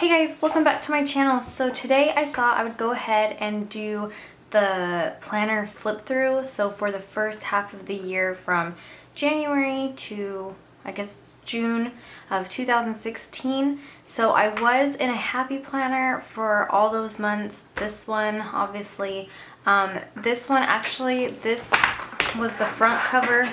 Hey guys, welcome back to my channel. So today I thought I would go ahead and do the planner flip through. So for the first half of the year from January to I guess it's June of 2016. So I was in a happy planner for all those months. This one obviously, this one actually, this was the front cover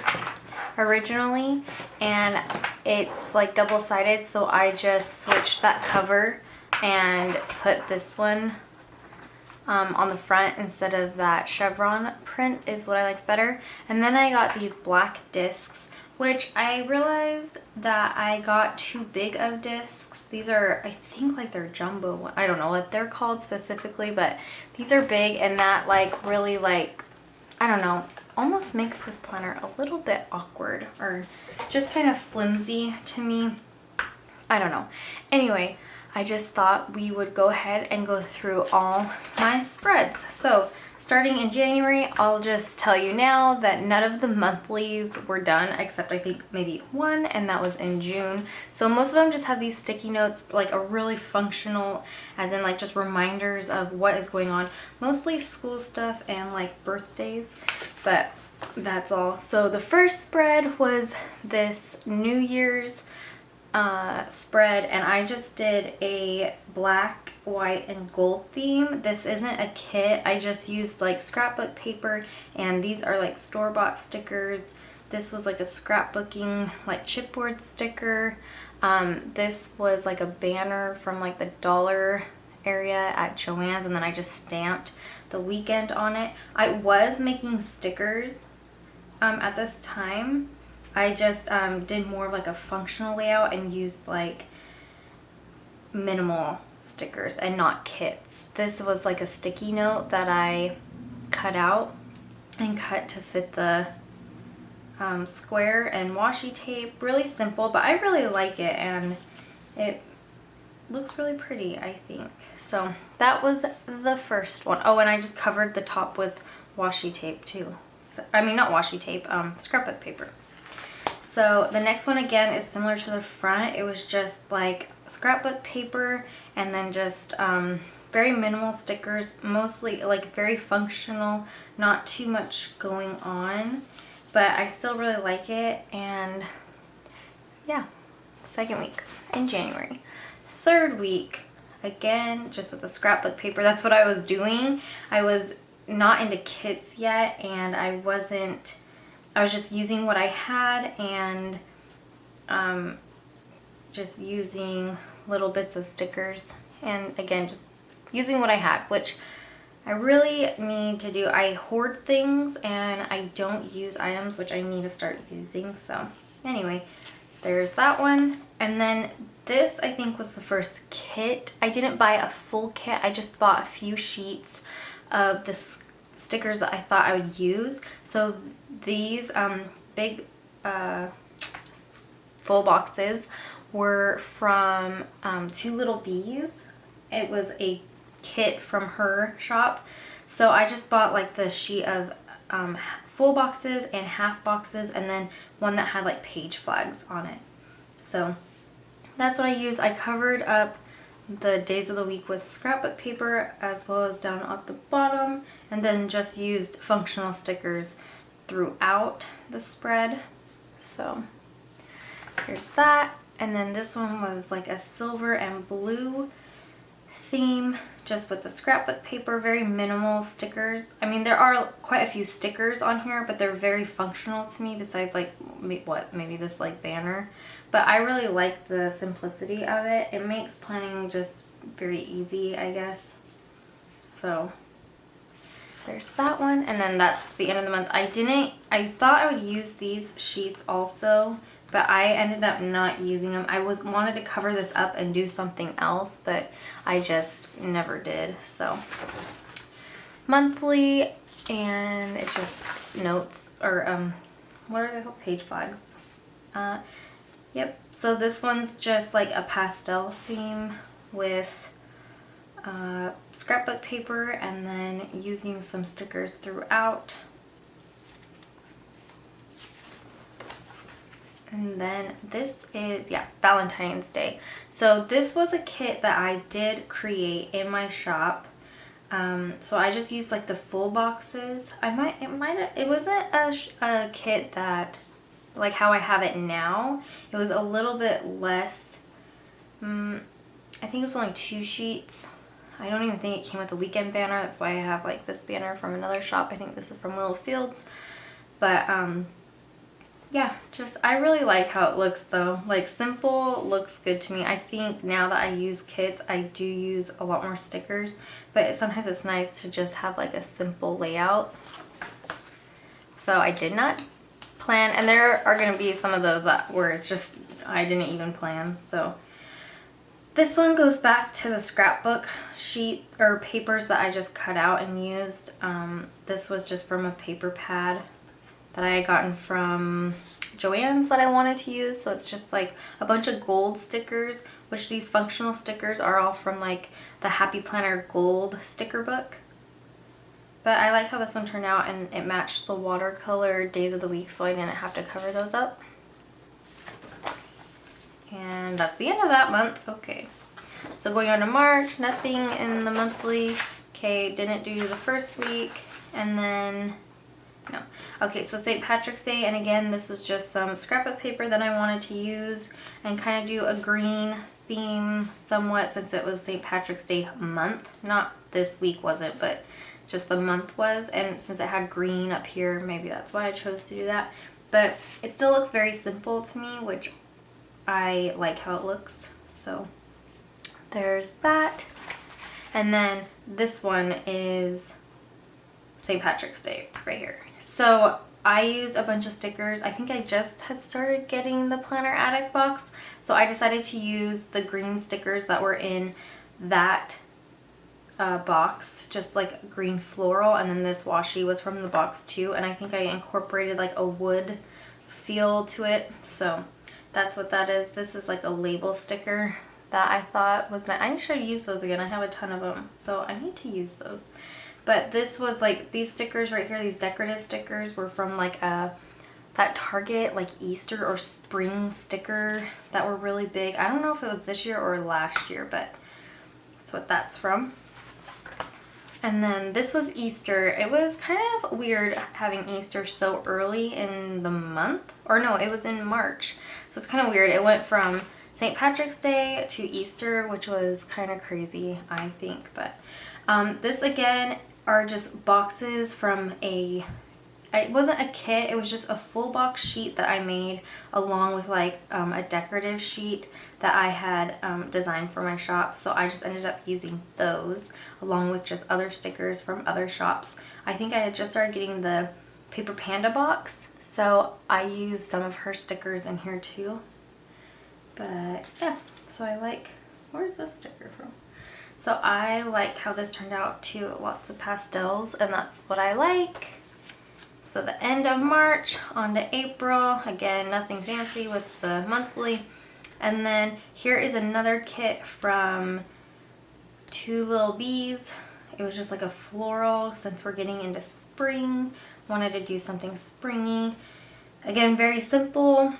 originally, and it's like double-sided, so I just switched that cover and put this one on the front instead of that chevron print is what I like better. And then I got these black discs, which I realized that I got too big of discs. These are, I think, like they're jumbo one. I don't know what they're called specifically, but these are big, and that like really, like, I don't know, almost makes this planner a little bit awkward or just kind of flimsy to me. I don't know. Anyway, I just thought we would go ahead and go through all my spreads. So starting in January, I'll just tell you now that none of the monthlies were done except I think maybe one, and that was in June. So most of them just have these sticky notes, like a really functional, as in like just reminders of what is going on. Mostly school stuff and like birthdays, but that's all. So the first spread was this New Year's spread, and I just did a black, white, and gold theme. This isn't a kit. I just used like scrapbook paper, and these are like store-bought stickers. This was like a scrapbooking like chipboard sticker. This was like a banner from like the dollar area at Joann's, and then I just stamped the weekend on it. I was making stickers at this time. I just did more of like a functional layout and used like minimal stickers and not kits. This was like a sticky note that I cut out and cut to fit the square and washi tape. Really simple, but I really like it, and it looks really pretty, I think. So that was the first one. Oh, and I just covered the top with washi tape too. So, I mean, not washi tape, scrapbook paper. So the next one again is similar to the front. It was just like scrapbook paper and then just very minimal stickers, mostly like very functional, not too much going on, but I still really like it. And yeah, second week in January. Third week, again, just with the scrapbook paper. That's what I was doing. I was not into kits yet, and I was just using what I had and just using little bits of stickers, and again just using what I had, which I really need to do. I hoard things and I don't use items, which I need to start using. So anyway, there's that one. And then this I think was the first kit. I didn't buy a full kit. I just bought a few sheets of the stickers that I thought I would use. So these big full boxes were from Two Little Bees. It was a kit from her shop. So I just bought like the sheet of full boxes and half boxes, and then one that had like page flags on it. So that's what I used. I covered up the days of the week with scrapbook paper as well as down at the bottom, and then just used functional stickers throughout the spread. So there's that. And then this one was like a silver and blue theme, just with the scrapbook paper, very minimal stickers. I mean, there are quite a few stickers on here, but they're very functional to me, besides like maybe this like banner. But I really like the simplicity of it. It makes planning just very easy, I guess. So there's that one. And then that's the end of the month. I thought I would use these sheets also, but I ended up not using them. I wanted to cover this up and do something else, but I just never did. So monthly, and it's just notes, or what are they called? Page flags. Yep. So this one's just like a pastel theme with scrapbook paper, and then using some stickers throughout. And then this is, yeah, Valentine's Day. So this was a kit that I did create in my shop. So I just used like the full boxes. It wasn't a kit that, like how I have it now. It was a little bit less. I think it was only 2 sheets. I don't even think it came with a weekend banner. That's why I have like this banner from another shop. I think this is from Willowfields. But yeah, just I really like how it looks though. Like simple looks good to me. I think now that I use kits, I do use a lot more stickers, but sometimes it's nice to just have like a simple layout. So I did not plan, and there are going to be some of those where it's just I didn't even plan. So this one goes back to the scrapbook sheet or papers that I just cut out and used. This was just from a paper pad that I had gotten from Joann's that I wanted to use. So it's just like a bunch of gold stickers, which these functional stickers are all from like the Happy Planner Gold sticker book. But I like how this one turned out, and it matched the watercolor days of the week, so I didn't have to cover those up. And that's the end of that month. Okay, so going on to March, nothing in the monthly. Okay, didn't do the first week, and then no. Okay, so St. Patrick's Day, and again, this was just some scrapbook paper that I wanted to use and kind of do a green theme somewhat, since it was St. Patrick's Day month. Not this week wasn't, but just the month was, and since it had green up here, maybe that's why I chose to do that. But it still looks very simple to me, which I like how it looks. So there's that. And then this one is St. Patrick's Day right here. So I used a bunch of stickers. I think I just had started getting the Planner Addict box, so I decided to use the green stickers that were in that box, just like green floral, and then this washi was from the box too, and I think I incorporated like a wood feel to it, so that's what that is. This is like a label sticker that I thought was nice. I should use those again. I have a ton of them, so I need to use those. But this was like, these stickers right here, these decorative stickers were from like that Target like Easter or spring sticker that were really big. I don't know if it was this year or last year, but that's what that's from. And then this was Easter. It was kind of weird having Easter so early in the month. Or no, it was in March. So it's kind of weird. It went from St. Patrick's Day to Easter, which was kind of crazy, I think. But this again are just boxes from it wasn't a kit, it was just a full box sheet that I made along with like a decorative sheet that I had designed for my shop. So I just ended up using those along with just other stickers from other shops. I think I had just started getting the Paper Panda box, so I used some of her stickers in here too. But yeah, so I like, where's this sticker from? So I like how this turned out too, lots of pastels, and that's what I like. So the end of March on to April, again nothing fancy with the monthly. And then here is another kit from Two Little Bees. It was just like a floral, since we're getting into spring, wanted to do something springy. Again, very simple,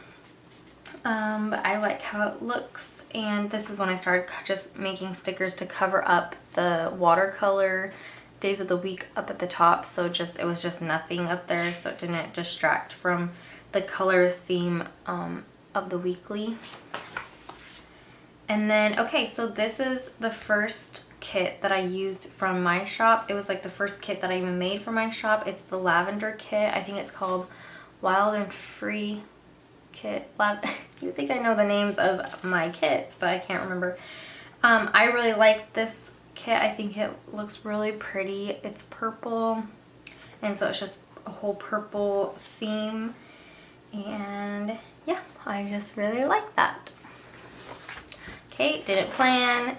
but I like how it looks. And this is when I started just making stickers to cover up the watercolor days of the week up at the top, so it was just nothing up there, so it didn't distract from the color theme of the weekly. And then, okay, so this is the first kit that I used from my shop. It was like the first kit that I even made for my shop. It's the lavender kit. I think it's called Wild and Free kit. You think I know the names of my kits, but I can't remember. I really like this kit. I think it looks really pretty. It's purple, and so it's just a whole purple theme, and yeah, I just really like that. Okay, didn't plan.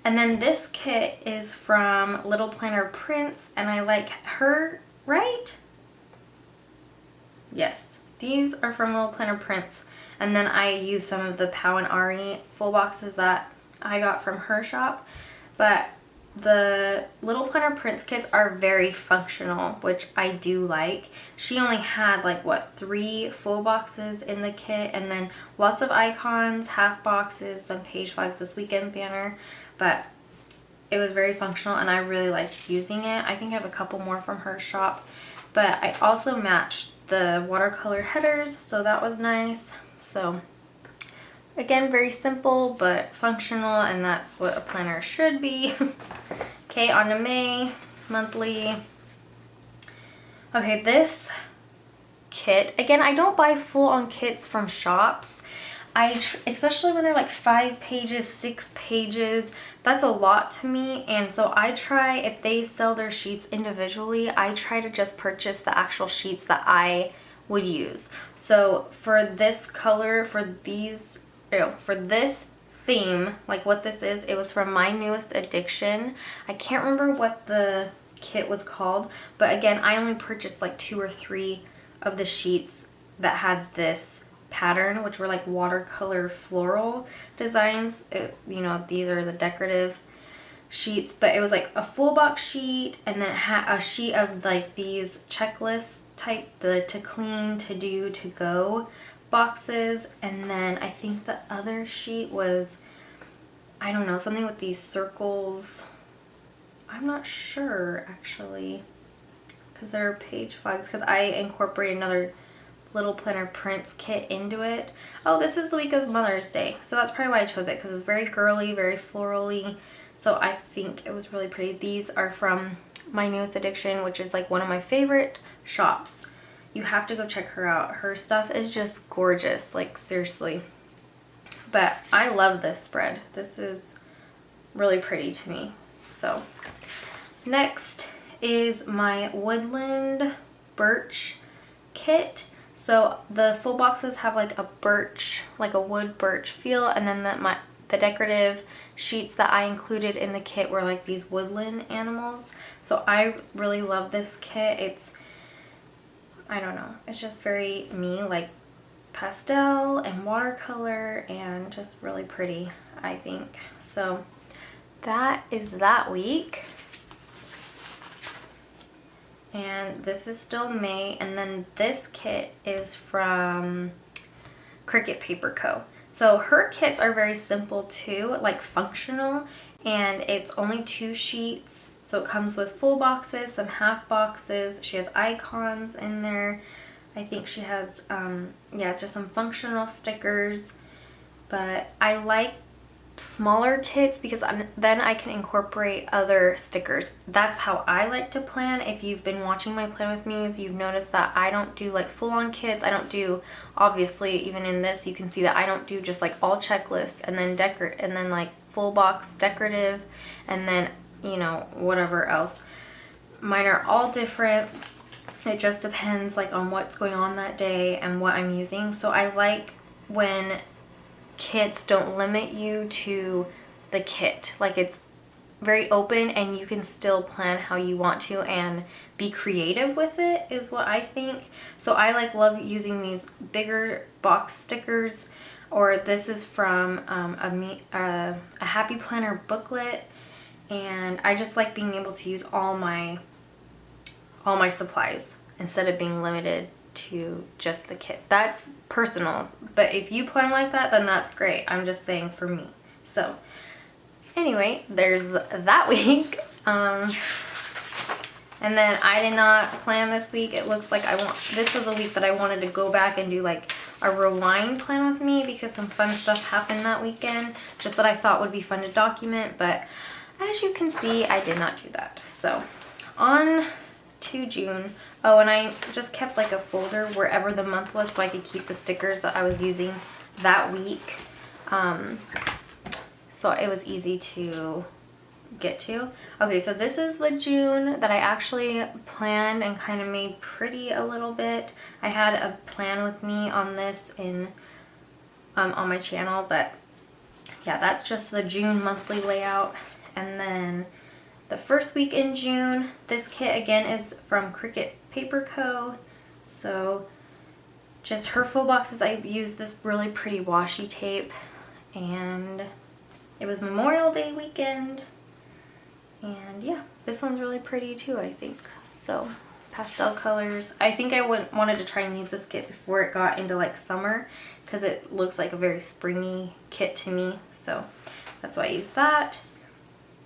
And then this kit is from Little Planner Prints, and I like her, right? Yes, these are from Little Planner Prints. And then I used some of the Pau and Ari full boxes that I got from her shop. But the little planner prints kits are very functional, which I do like. She only had like what, 3 full boxes in the kit, and then lots of icons, half boxes, some page flags, this weekend banner, but it was very functional and I really liked using it. I think I have a couple more from her shop, but I also matched the watercolor headers, so that was nice. So again, very simple but functional, and that's what a planner should be. Okay, on to May monthly. Okay, this kit, again, I don't buy full-on kits from shops. Especially when they're like 5 pages, 6 pages, that's a lot to me. And so I try, if they sell their sheets individually, I try to just purchase the actual sheets that I would use. So for this color, for this theme, like what this is, it was from My Newest Addiction. I can't remember what the kit was called, but again, I only purchased like 2 or 3 of the sheets that had this pattern, which were like watercolor floral designs. You know, these are the decorative sheets, but it was like a full box sheet, and then it had a sheet of like these checklist type, the to clean, to do, to go boxes, and then I think the other sheet was, I don't know, something with these circles. I'm not sure actually, because they're page flags, because I incorporate another little planner prints kit into it. Oh, this is the week of Mother's Day, so that's probably why I chose it, because it's very girly, very florally, so I think it was really pretty. These are from My Newest Addiction, which is like one of my favorite shops. You have to go check her out. Her stuff is just gorgeous, like seriously. But I love this spread. This is really pretty to me. So next is my Woodland Birch kit. So the full boxes have like a birch, like a wood birch feel, and then the decorative sheets that I included in the kit were like these woodland animals. So I really love this kit. It's, I don't know, it's just very me, like pastel and watercolor, and just really pretty, I think. So that is that week. And this is still May, and then this kit is from Cricut Paper Co. So her kits are very simple too, like functional, and it's only 2 sheets. So it comes with full boxes, some half boxes. She has icons in there. I think she has, yeah, just some functional stickers. But I like smaller kits because then I can incorporate other stickers. That's how I like to plan. If you've been watching my plan with me, you've noticed that I don't do like full-on kits. I don't do, obviously, even in this you can see that I don't do just like all checklists and then like full box decorative, and then, you know, whatever else. Mine are all different. It just depends like on what's going on that day and what I'm using. So I like when kits don't limit you to the kit. Like, it's very open and you can still plan how you want to and be creative with it, is what I think. So I like love using these bigger box stickers, or this is from a Happy Planner booklet, and I just like being able to use all my supplies instead of being limited to just the kit. That's personal, but if you plan like that, then that's great. I'm just saying for me. So anyway, there's that week. And then I did not plan this week. It looks like this was a week that I wanted to go back and do like a rewind plan with me, because some fun stuff happened that weekend, just that I thought would be fun to document. But as you can see, I did not do that. So on to June. Oh, and I just kept like a folder wherever the month was so I could keep the stickers that I was using that week. So it was easy to get to. Okay, so this is the June that I actually planned and kind of made pretty a little bit. I had a plan with me on this in on my channel, but yeah, that's just the June monthly layout. And then the first week in June, this kit again is from Cricut Paper Co. So just her full boxes, I used this really pretty washi tape, and it was Memorial Day weekend. And yeah, this one's really pretty too, I think. So pastel colors. I think I wanted to try and use this kit before it got into like summer because it looks like a very springy kit to me. So that's why I used that.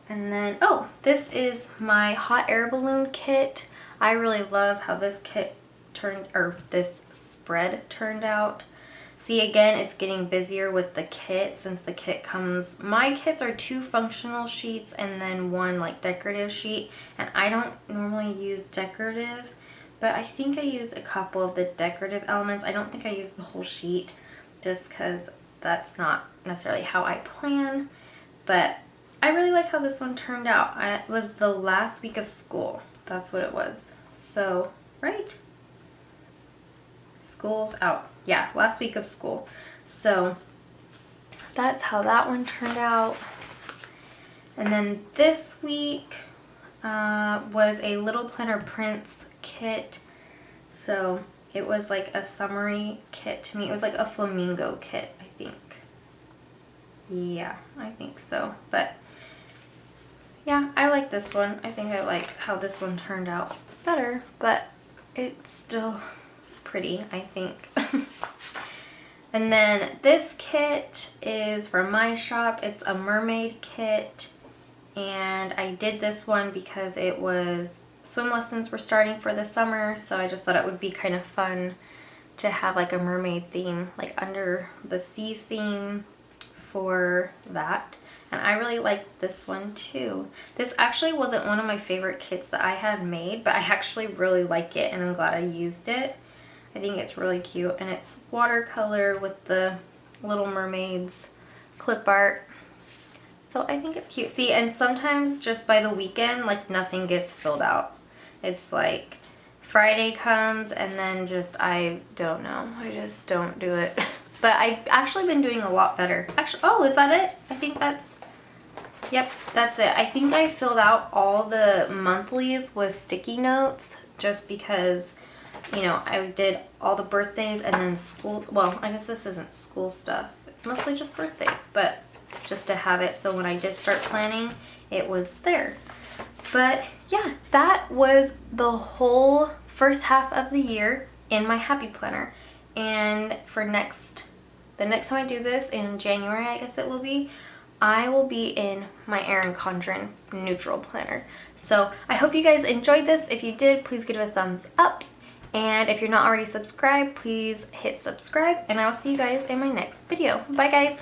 And then, oh, this is my hot air balloon kit. I really love how this kit this spread turned out. See, again, it's getting busier with the kit since the kit comes, my kits are 2 functional sheets and then 1 like decorative sheet. And I don't normally use decorative, but I think I used a couple of the decorative elements. I don't think I used the whole sheet just because that's not necessarily how I plan. But I really like how this one turned out. It was the last week of school. That's what it was. So, right? School's out. Yeah, last week of school. So that's how that one turned out. And then this week was a Little Planner Prints kit. So it was like a summery kit to me. It was like a flamingo kit, I think. Yeah, I think so. But yeah, I like this one. I think I like how this one turned out better, but it's still pretty, I think. And then this kit is from my shop. It's a mermaid kit, and I did this one because it was swim lessons were starting for the summer, so I just thought it would be kind of fun to have like a mermaid theme, like under the sea theme for that. And I really like this one too. This actually wasn't one of my favorite kits that I had made, but I actually really like it and I'm glad I used it. I think it's really cute, and it's watercolor with the Little Mermaids clip art. So I think it's cute. See, and sometimes just by the weekend, like nothing gets filled out. It's like Friday comes and then just, I don't know. I just don't do it. But I've actually been doing a lot better. Actually, oh, is that it? I think that's, yep, that's it. I think I filled out all the monthlies with sticky notes just because, you know, I did all the birthdays and then school, well, I guess this isn't school stuff. It's mostly just birthdays, but just to have it so when I did start planning, it was there. But yeah, that was the whole first half of the year in my Happy Planner. And for the next time I do this in January, I guess it will be, I will be in my Erin Condren neutral planner. So I hope you guys enjoyed this. If you did, please give it a thumbs up. And if you're not already subscribed, please hit subscribe, and I will see you guys in my next video. Bye guys!